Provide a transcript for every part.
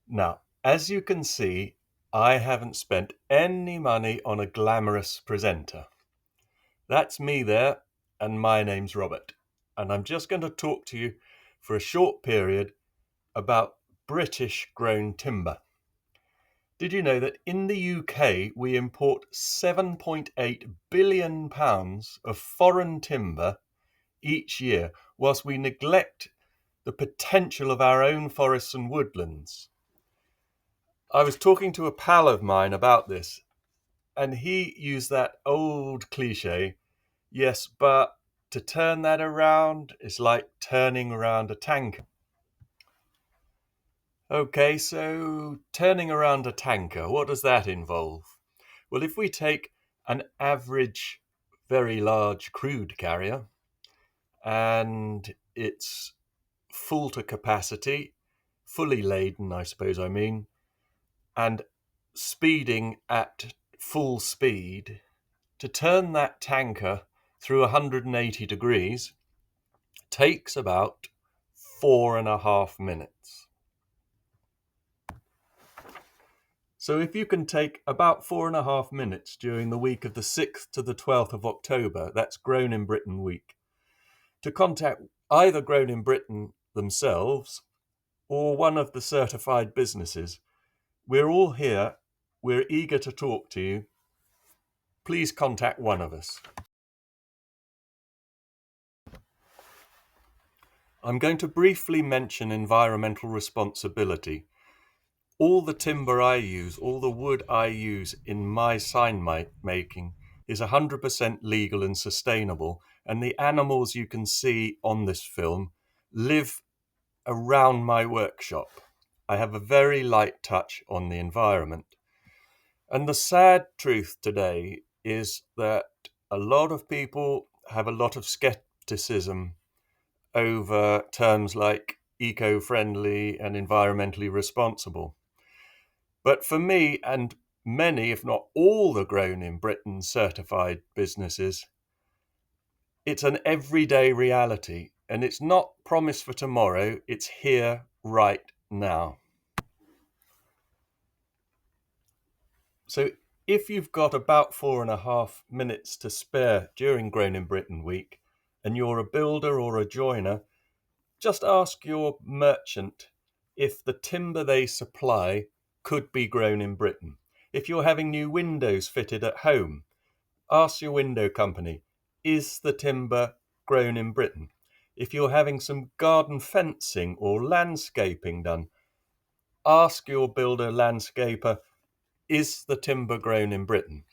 Now, as you can see, I haven't spent any money on a glamorous presenter. That's me there, and my name's Robert. And I'm just going to talk to you for a short period about British grown timber. Did you know that in the UK we import £7.8 billion of foreign timber each year, whilst we neglect the potential of our own forests and woodlands? I was talking to a pal of mine about this, and he used that old cliche, yes, but to turn that around is like turning around a tanker. Okay, so turning around a tanker, what does that involve? Well, if we take an average, very large crude carrier and it's full to capacity, fully laden, I suppose I mean, and speeding at full speed, to turn that tanker through 180 degrees takes about 4.5 minutes. So if you can take about 4.5 minutes during the week of the 6th to the 12th of October, that's Grown in Britain week, to contact either Grown in Britain themselves or one of the certified businesses, we're all here. We're eager to talk to you. Please contact one of us. I'm going to briefly mention environmental responsibility. All the timber I use, all the wood I use in my sign making is 100% legal and sustainable, and the animals you can see on this film live around my workshop. I have a very light touch on the environment. And the sad truth today is that a lot of people have a lot of skepticism over terms like eco-friendly and environmentally responsible. But for me and many, if not all, the Grown in Britain certified businesses, it's an everyday reality, and it's not promise for tomorrow, it's here right now. So if you've got about 4.5 minutes to spare during Grown in Britain week, and you're a builder or a joiner, just ask your merchant if the timber they supply could be grown in Britain. If you're having new windows fitted at home, ask your window company, is the timber grown in Britain? If you're having some garden fencing or landscaping done, ask your builder landscaper, is the timber grown in Britain?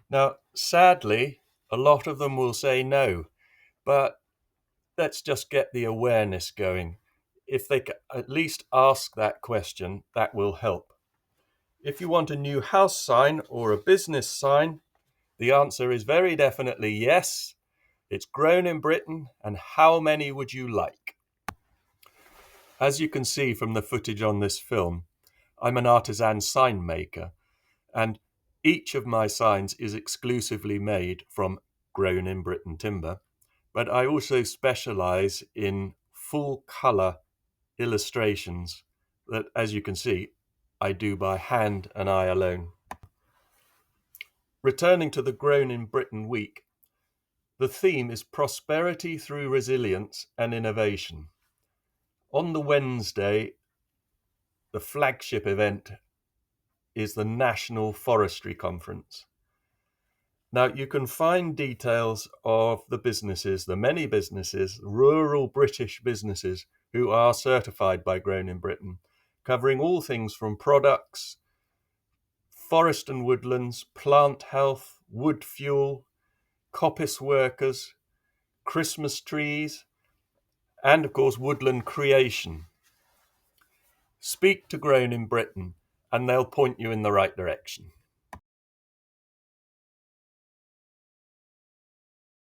Now, sadly, a lot of them will say no, but let's just get the awareness going. If they at least ask that question, that will help. If you want a new house sign or a business sign, the answer is very definitely yes. It's grown in Britain, and how many would you like? As you can see from the footage on this film, I'm an artisan sign maker, and each of my signs is exclusively made from grown in Britain timber, but I also specialize in full color illustrations that, as you can see, I do by hand and eye alone. Returning to the Grown in Britain week, the theme is prosperity through resilience and innovation. On the Wednesday, the flagship event is the National Forestry Conference. Now, you can find details of the businesses, the many businesses, rural British businesses who are certified by Grown in Britain, covering all things from products, forest and woodlands, plant health, wood fuel, coppice workers, Christmas trees, and of course woodland creation. Speak to Grown in Britain and they'll point you in the right direction.